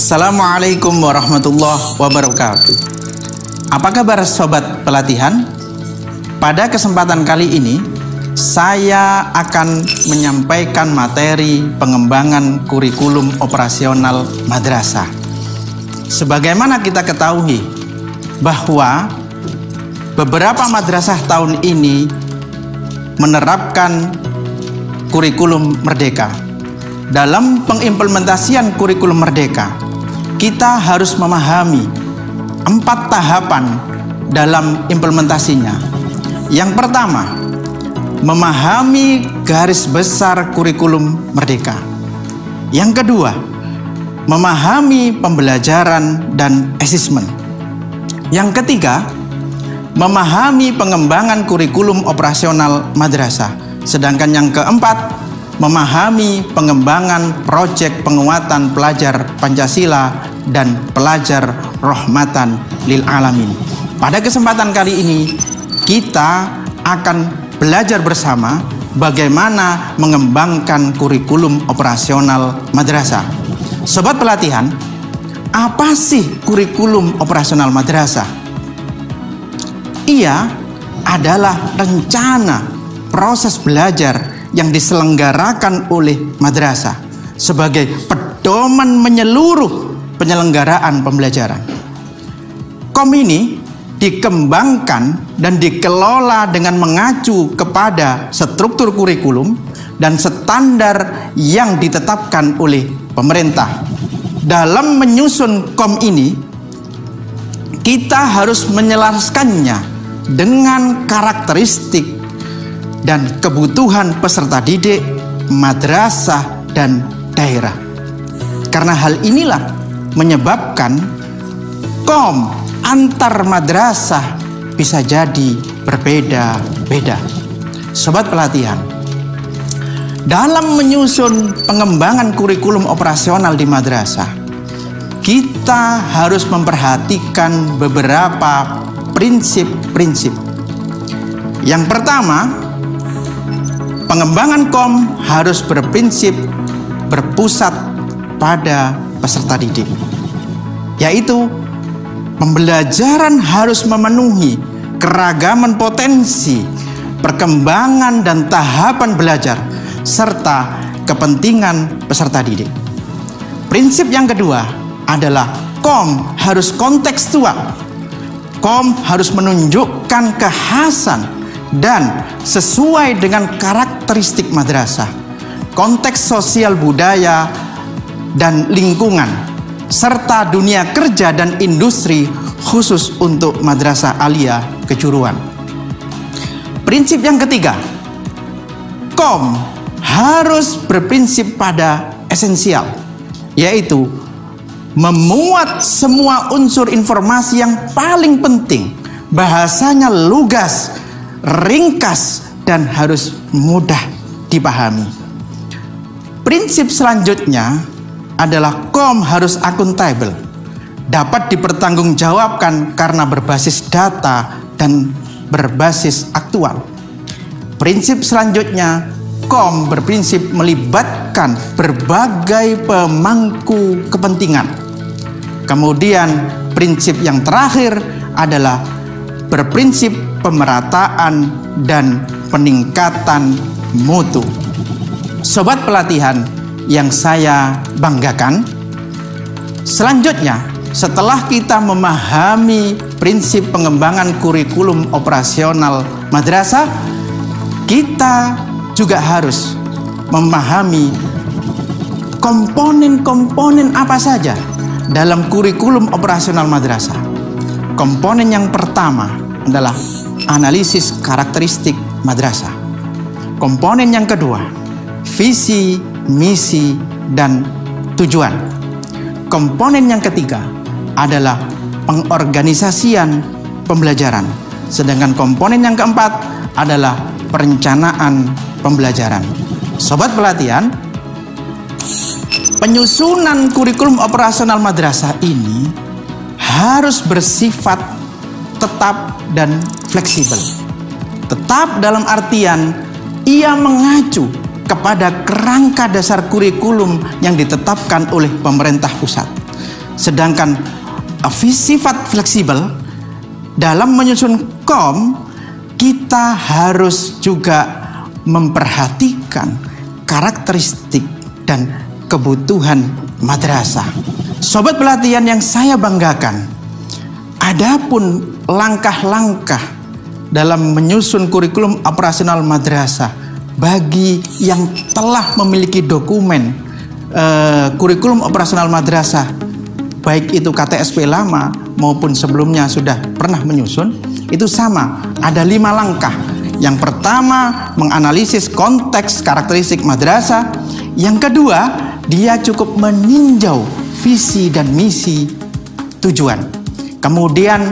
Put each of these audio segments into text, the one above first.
Assalamualaikum warahmatullahi wabarakatuh. Apa kabar sobat pelatihan? Pada kesempatan kali ini saya akan menyampaikan materi pengembangan kurikulum operasional madrasah. Sebagaimana kita ketahui bahwa beberapa madrasah tahun ini menerapkan kurikulum merdeka. Dalam pengimplementasian kurikulum merdeka, kita harus memahami 4 tahapan dalam implementasinya. Yang pertama, memahami garis besar kurikulum merdeka. Yang kedua, memahami pembelajaran dan asesmen. Yang ketiga, memahami pengembangan kurikulum operasional madrasah. Sedangkan yang keempat, memahami pengembangan proyek penguatan pelajar Pancasila dan pelajar rahmatan lil alamin. Pada kesempatan kali ini kita akan belajar bersama bagaimana mengembangkan kurikulum operasional madrasah. Sobat pelatihan, apa sih kurikulum operasional madrasah? Ia adalah rencana proses belajar yang diselenggarakan oleh madrasah sebagai pedoman menyeluruh penyelenggaraan pembelajaran. KOM ini dikembangkan dan dikelola dengan mengacu kepada struktur kurikulum dan standar yang ditetapkan oleh pemerintah. Dalam menyusun KOM ini, kita harus menyelaraskannya dengan karakteristik dan kebutuhan peserta didik, madrasah, dan daerah. Karena hal inilah menyebabkan KOM antar madrasah bisa jadi berbeda-beda. Sobat pelatihan, dalam menyusun pengembangan kurikulum operasional di madrasah, kita harus memperhatikan beberapa prinsip-prinsip. Yang pertama, pengembangan KOM harus berprinsip berpusat pada peserta didik, yaitu pembelajaran harus memenuhi keragaman potensi, perkembangan dan tahapan belajar, serta kepentingan peserta didik. Prinsip yang kedua adalah KOM harus kontekstual. KOM harus menunjukkan kekhasan dan sesuai dengan karakteristik madrasah, konteks sosial budaya dan lingkungan, serta dunia kerja dan industri khusus untuk madrasah aliyah kejuruan. Prinsip yang ketiga, KOM harus berprinsip pada esensial, yaitu memuat semua unsur informasi yang paling penting, bahasanya lugas, ringkas, dan harus mudah dipahami. Prinsip selanjutnya adalah KOM harus akuntabel, dapat dipertanggungjawabkan karena berbasis data dan berbasis aktual. Prinsip selanjutnya, KOM berprinsip melibatkan berbagai pemangku kepentingan. Kemudian prinsip yang terakhir adalah berprinsip pemerataan dan peningkatan mutu. Sobat pelatihan yang saya banggakan, selanjutnya setelah kita memahami prinsip pengembangan kurikulum operasional madrasah, kita juga harus memahami komponen-komponen apa saja dalam kurikulum operasional madrasah. Komponen yang pertama adalah analisis karakteristik madrasah. Komponen yang kedua, visi, misi, dan tujuan. Komponen yang ketiga adalah pengorganisasian pembelajaran. Sedangkan komponen yang keempat adalah perencanaan pembelajaran. Sobat pelatihan, penyusunan kurikulum operasional madrasah ini harus bersifat tetap dan fleksibel. Tetap dalam artian ia mengacu kepada kerangka dasar kurikulum yang ditetapkan oleh pemerintah pusat. Sedangkan sifat fleksibel dalam menyusun KOM, kita harus juga memperhatikan karakteristik dan kebutuhan madrasah. Sobat pelatihan yang saya banggakan, adapun langkah-langkah dalam menyusun kurikulum operasional madrasah bagi yang telah memiliki dokumen kurikulum operasional madrasah, baik itu KTSP lama maupun sebelumnya sudah pernah menyusun, itu sama, ada 5 langkah. Yang pertama, menganalisis konteks karakteristik madrasah. Yang kedua, dia cukup meninjau visi dan misi tujuan. Kemudian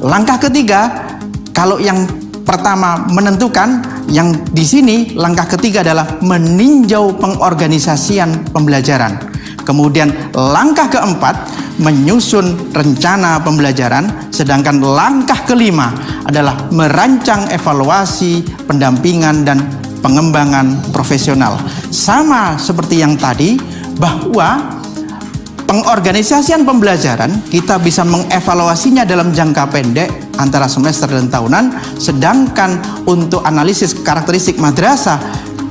langkah ketiga, kalau yang pertama menentukan, yang di sini langkah ketiga adalah meninjau pengorganisasian pembelajaran. Kemudian langkah keempat, menyusun rencana pembelajaran. Sedangkan langkah kelima adalah merancang evaluasi, pendampingan, dan pengembangan profesional. Sama seperti yang tadi, bahwa pengorganisasian pembelajaran kita bisa mengevaluasinya dalam jangka pendek antara semester dan tahunan. Sedangkan untuk analisis karakteristik madrasah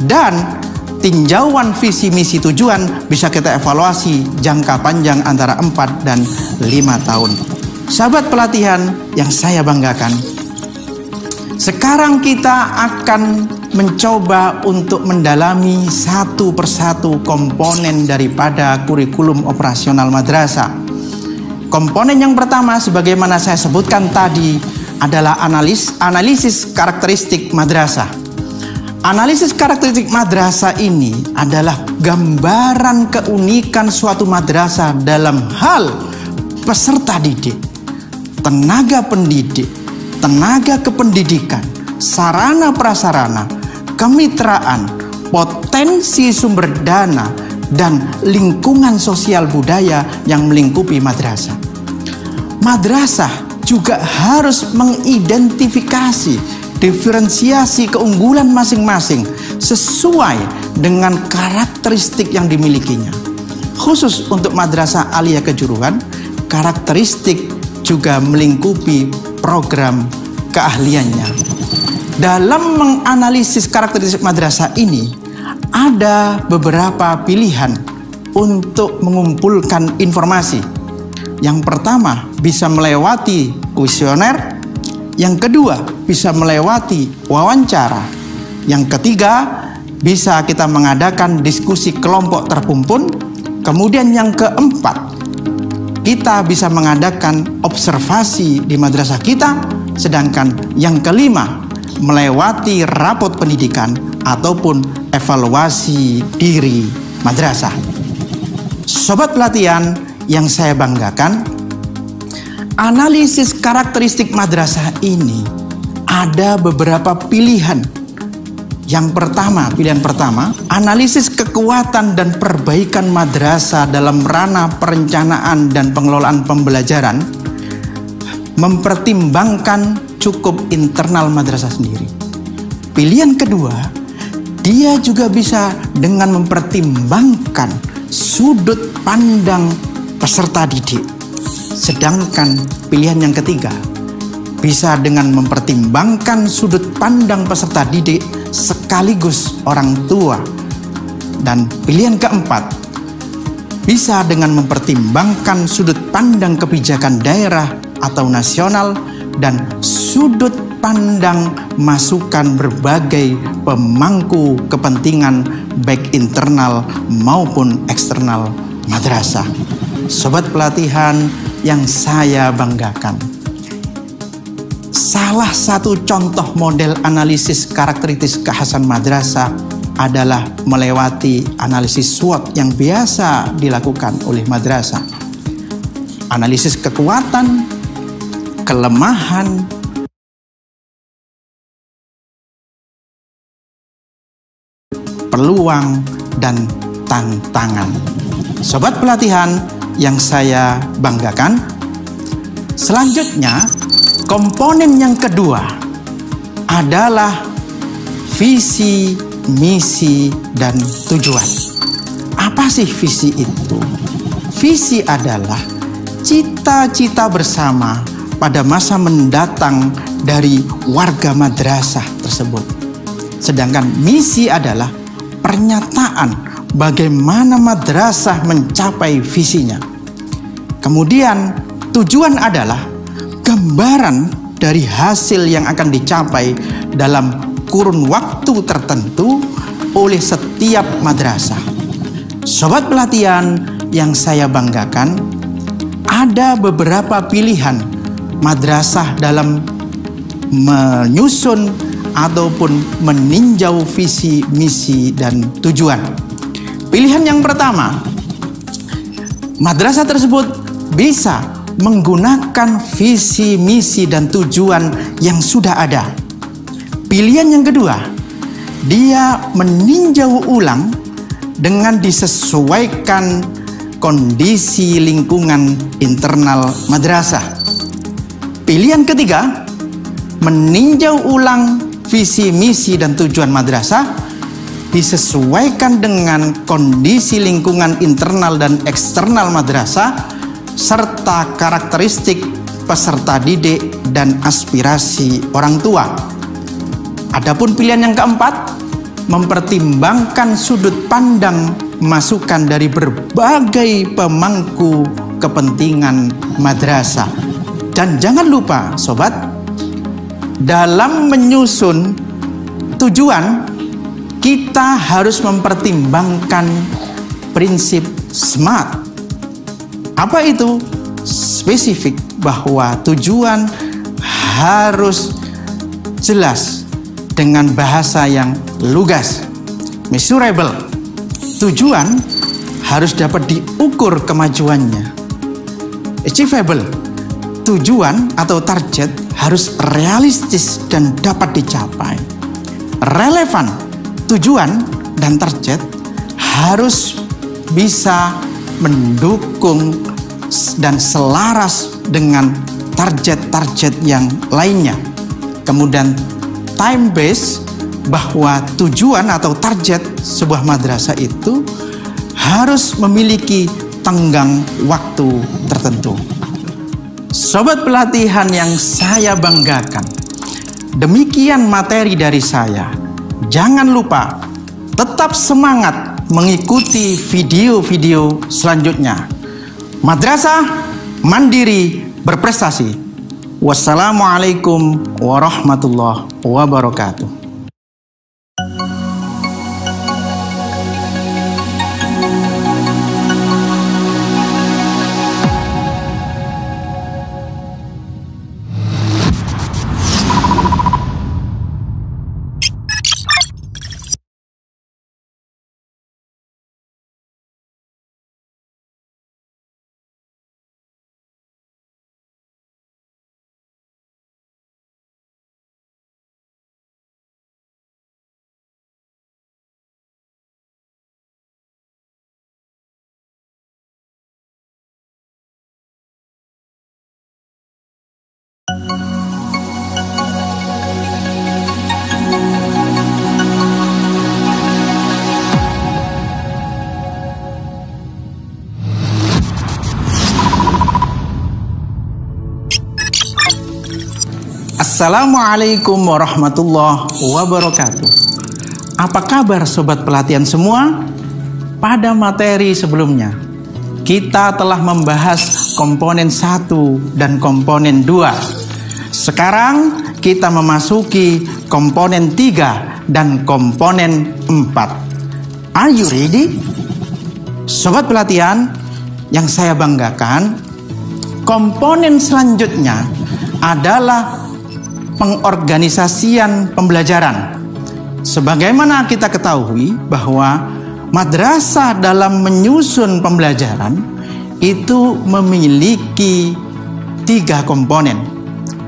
dan tinjauan visi misi tujuan bisa kita evaluasi jangka panjang antara 4 dan 5 tahun. Sahabat pelatihan yang saya banggakan, sekarang kita akan mencoba untuk mendalami satu persatu komponen daripada kurikulum operasional madrasah. Komponen yang pertama, sebagaimana saya sebutkan tadi, adalah analisis karakteristik madrasah. Analisis karakteristik madrasah ini adalah gambaran keunikan suatu madrasah dalam hal peserta didik, tenaga pendidik, tenaga kependidikan, sarana prasarana, kemitraan, potensi sumber dana, dan lingkungan sosial budaya yang melingkupi madrasah. Madrasah juga harus mengidentifikasi diferensiasi keunggulan masing-masing sesuai dengan karakteristik yang dimilikinya. Khusus untuk madrasah aliyah kejuruan, karakteristik juga melingkupi program keahliannya. Dalam menganalisis karakteristik madrasah ini, ada beberapa pilihan untuk mengumpulkan informasi. Yang pertama, bisa melewati kuesioner. Yang kedua, bisa melewati wawancara. Yang ketiga, bisa kita mengadakan diskusi kelompok terhimpun. Kemudian yang keempat, kita bisa mengadakan observasi di madrasah kita. Sedangkan yang kelima, melewati rapot pendidikan ataupun evaluasi diri madrasah. Sobat pelatihan yang saya banggakan, analisis karakteristik madrasah ini ada beberapa pilihan. Pilihan pertama, analisis kekuatan dan perbaikan madrasah dalam ranah perencanaan dan pengelolaan pembelajaran, mempertimbangkan cukup internal madrasah sendiri. Pilihan kedua, dia juga bisa dengan mempertimbangkan sudut pandang peserta didik. Sedangkan pilihan yang ketiga, bisa dengan mempertimbangkan sudut pandang peserta didik sekaligus orang tua. Dan pilihan keempat, bisa dengan mempertimbangkan sudut pandang kebijakan daerah atau nasional dan sudut pandang masukan berbagai pemangku kepentingan baik internal maupun eksternal madrasah. Sobat pelatihan yang saya banggakan, salah satu contoh model analisis karakteristik kekhasan madrasah adalah melewati analisis SWOT yang biasa dilakukan oleh madrasah. Analisis kekuatan, kelemahan, peluang, dan tantangan. Sobat pelatihan yang saya banggakan, selanjutnya komponen yang kedua adalah visi, misi, dan tujuan. Apa sih visi itu? Visi adalah cita-cita bersama pada masa mendatang dari warga madrasah tersebut. Sedangkan misi adalah pernyataan bagaimana madrasah mencapai visinya. Kemudian tujuan adalah gambaran dari hasil yang akan dicapai dalam kurun waktu tertentu oleh setiap madrasah. Sobat pelatihan yang saya banggakan, ada beberapa pilihan madrasah dalam menyusun ataupun meninjau visi, misi, dan tujuan. Pilihan yang pertama, madrasah tersebut bisa menggunakan visi, misi, dan tujuan yang sudah ada. Pilihan yang kedua, dia meninjau ulang dengan disesuaikan kondisi lingkungan internal madrasah. Pilihan ketiga, meninjau ulang visi, misi, dan tujuan madrasah disesuaikan dengan kondisi lingkungan internal dan eksternal madrasah serta karakteristik peserta didik dan aspirasi orang tua. Adapun pilihan yang keempat, mempertimbangkan sudut pandang masukan dari berbagai pemangku kepentingan madrasah. Dan jangan lupa sobat, dalam menyusun tujuan kita harus mempertimbangkan prinsip SMART. Apa itu? Spesifik, bahwa tujuan harus jelas dengan bahasa yang lugas. Measurable, tujuan harus dapat diukur kemajuannya. Achievable, tujuan atau target harus realistis dan dapat dicapai. Relevan, tujuan dan target harus bisa mendukung dan selaras dengan target-target yang lainnya. Kemudian time base, bahwa tujuan atau target sebuah madrasah itu harus memiliki tenggang waktu tertentu. Sobat pelatihan yang saya banggakan, demikian materi dari saya. Jangan lupa tetap semangat mengikuti video-video selanjutnya. Madrasah Mandiri Berprestasi. Wassalamualaikum warahmatullahi wabarakatuh. Assalamualaikum warahmatullahi wabarakatuh. Apa kabar sobat pelatihan semua? Pada materi sebelumnya kita telah membahas komponen 1 dan komponen 2. Sekarang kita memasuki komponen 3 dan komponen 4. Are you ready? Sobat pelatihan yang saya banggakan, komponen selanjutnya adalah pengorganisasian pembelajaran. Sebagaimana kita ketahui bahwa madrasah dalam menyusun pembelajaran itu memiliki 3 komponen.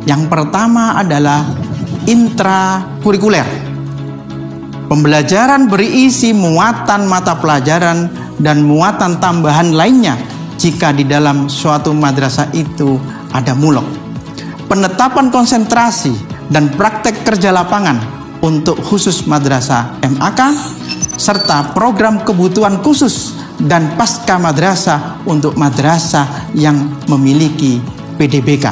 Yang pertama adalah intrakurikuler. Pembelajaran berisi muatan mata pelajaran dan muatan tambahan lainnya jika di dalam suatu madrasah itu ada mulok. Penetapan konsentrasi dan praktek kerja lapangan untuk khusus madrasah MAK, serta program kebutuhan khusus dan pasca madrasah untuk madrasah yang memiliki PDBK.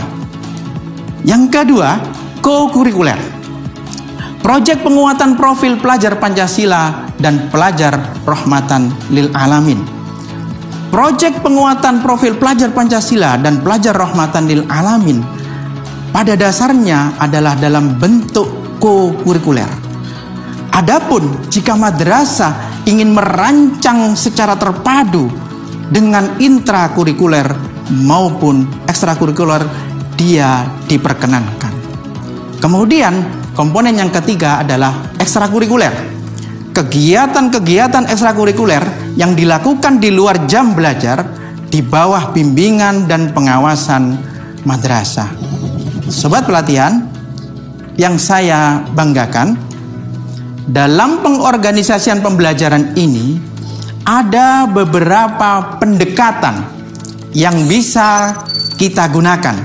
Yang kedua, co-kurikuler. Proyek penguatan profil pelajar Pancasila dan pelajar rahmatan lil alamin. Proyek penguatan profil pelajar Pancasila dan pelajar rahmatan lil alamin pada dasarnya adalah dalam bentuk co-kurikuler. Adapun jika madrasah ingin merancang secara terpadu dengan intrakurikuler maupun ekstrakurikuler, dia diperkenankan. Kemudian komponen yang ketiga adalah ekstrakurikuler. Kegiatan-kegiatan ekstrakurikuler yang dilakukan di luar jam belajar di bawah bimbingan dan pengawasan madrasah. Sobat pelatihan yang saya banggakan, dalam pengorganisasian pembelajaran ini ada beberapa pendekatan yang bisa kita gunakan.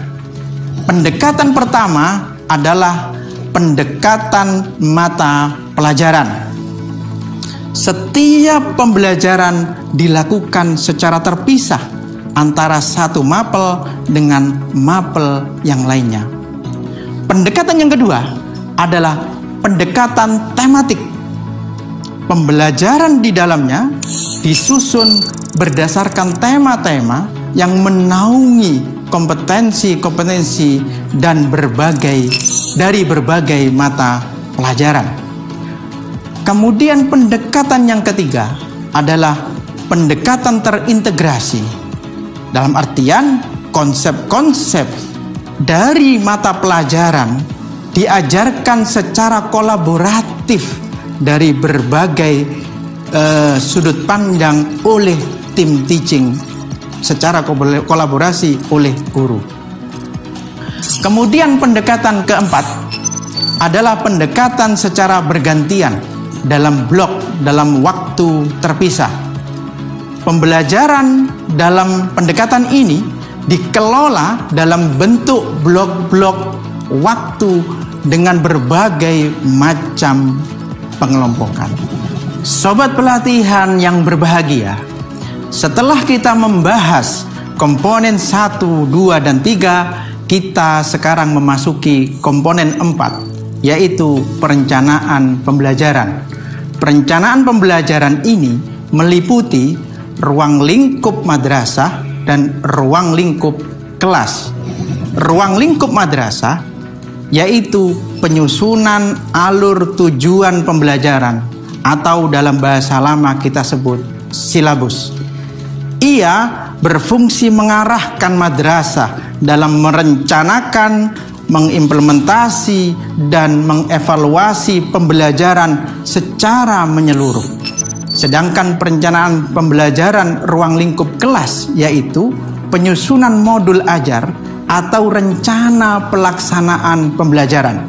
Pendekatan pertama adalah pendekatan mata pelajaran. Setiap pembelajaran dilakukan secara terpisah antara satu mapel dengan mapel yang lainnya. Pendekatan yang kedua adalah pendekatan tematik. Pembelajaran di dalamnya disusun berdasarkan tema-tema yang menaungi kompetensi-kompetensi dan dari berbagai mata pelajaran. Kemudian pendekatan yang ketiga adalah pendekatan terintegrasi. Dalam artian konsep-konsep dari mata pelajaran diajarkan secara kolaboratif dari berbagai sudut pandang oleh tim teaching, secara kolaborasi oleh guru. Kemudian pendekatan keempat adalah pendekatan secara bergantian dalam blok, dalam waktu terpisah. Pembelajaran dalam pendekatan ini dikelola dalam bentuk blok-blok waktu dengan berbagai macam pengelompokan. Sobat pelatihan yang berbahagia, setelah kita membahas komponen 1, 2, dan 3, kita sekarang memasuki komponen 4, yaitu perencanaan pembelajaran. Perencanaan pembelajaran ini meliputi ruang lingkup madrasah dan ruang lingkup kelas. Ruang lingkup madrasah yaitu penyusunan alur tujuan pembelajaran atau dalam bahasa lama kita sebut silabus. Ia berfungsi mengarahkan madrasah dalam merencanakan, mengimplementasi, dan mengevaluasi pembelajaran secara menyeluruh. Sedangkan perencanaan pembelajaran ruang lingkup kelas yaitu penyusunan modul ajar atau rencana pelaksanaan pembelajaran.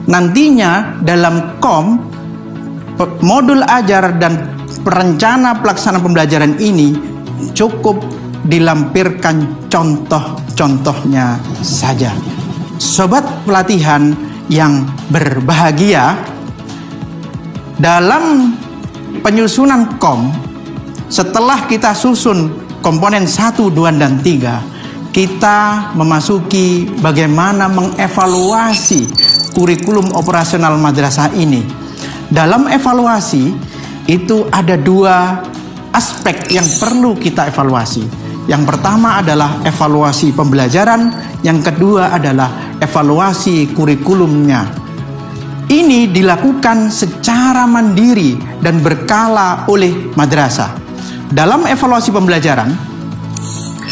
Nantinya dalam KOM, modul ajar dan perencana pelaksanaan pembelajaran ini cukup dilampirkan contoh-contohnya saja. Sobat pelatihan yang berbahagia, dalam penyusunan KOM, setelah kita susun komponen 1, 2, dan 3, kita memasuki bagaimana mengevaluasi kurikulum operasional madrasah ini. Dalam evaluasi itu ada 2 aspek yang perlu kita evaluasi. Yang pertama adalah evaluasi pembelajaran, yang kedua adalah evaluasi kurikulumnya. Ini dilakukan secara mandiri dan berkala oleh madrasah. Dalam evaluasi pembelajaran,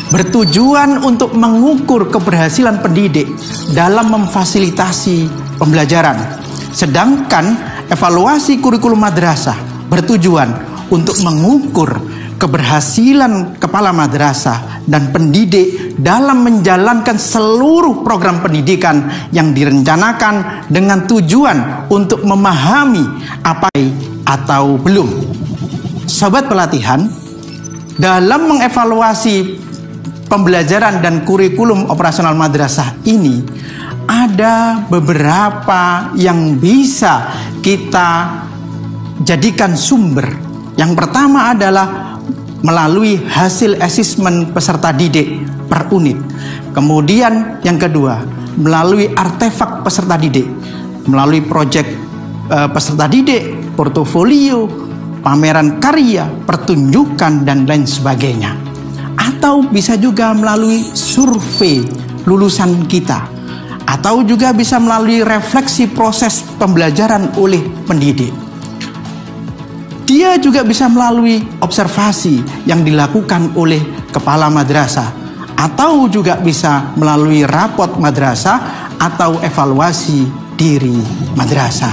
bertujuan untuk mengukur keberhasilan pendidik dalam memfasilitasi pembelajaran. Sedangkan evaluasi kurikulum madrasah bertujuan untuk mengukur keberhasilan kepala madrasah dan pendidik dalam menjalankan seluruh program pendidikan yang direncanakan dengan tujuan untuk memahami apa atau belum. Sobat pelatihan, dalam mengevaluasi pembelajaran dan kurikulum operasional madrasah ini ada beberapa yang bisa kita jadikan sumber. Yang pertama adalah melalui hasil asesmen peserta didik per unit. Kemudian yang kedua, melalui artefak peserta didik, melalui proyek peserta didik, portofolio, pameran karya, pertunjukan, dan lain sebagainya. Atau bisa juga melalui survei lulusan kita, atau juga bisa melalui refleksi proses pembelajaran oleh pendidik. Dia juga bisa melalui observasi yang dilakukan oleh kepala madrasah, atau juga bisa melalui rapot madrasah atau evaluasi diri madrasah.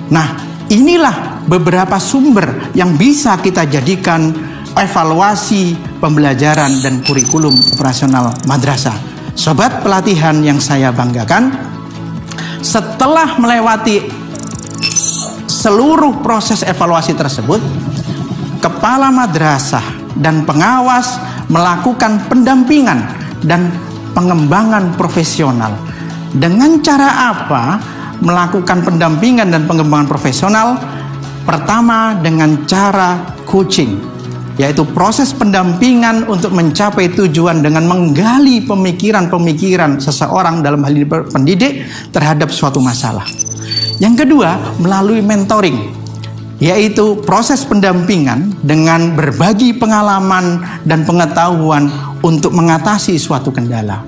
Nah, inilah beberapa sumber yang bisa kita jadikan evaluasi pembelajaran dan kurikulum operasional madrasah. Sobat pelatihan yang saya banggakan, setelah melewati seluruh proses evaluasi tersebut, kepala madrasah dan pengawas melakukan pendampingan dan pengembangan profesional. Dengan cara apa melakukan pendampingan dan pengembangan profesional? Pertama, dengan cara coaching, yaitu proses pendampingan untuk mencapai tujuan dengan menggali pemikiran-pemikiran seseorang, dalam hal ini pendidik, terhadap suatu masalah. Yang kedua, melalui mentoring, yaitu proses pendampingan dengan berbagi pengalaman dan pengetahuan untuk mengatasi suatu kendala.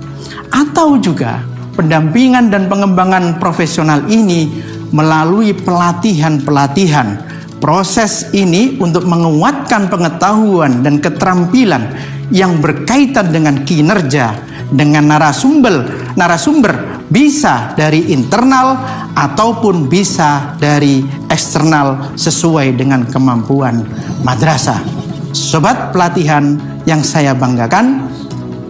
Atau juga pendampingan dan pengembangan profesional ini melalui pelatihan-pelatihan. Proses ini untuk menguatkan pengetahuan dan keterampilan yang berkaitan dengan kinerja, dengan narasumber bisa dari internal ataupun bisa dari eksternal sesuai dengan kemampuan madrasah. Sobat pelatihan yang saya banggakan,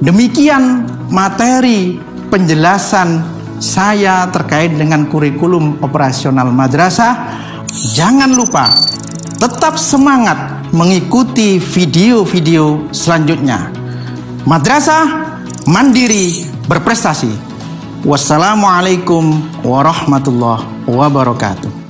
demikian materi penjelasan saya terkait dengan kurikulum operasional madrasah. Jangan lupa tetap semangat mengikuti video-video selanjutnya. Madrasah mandiri berprestasi. Wassalamualaikum warahmatullahi wabarakatuh.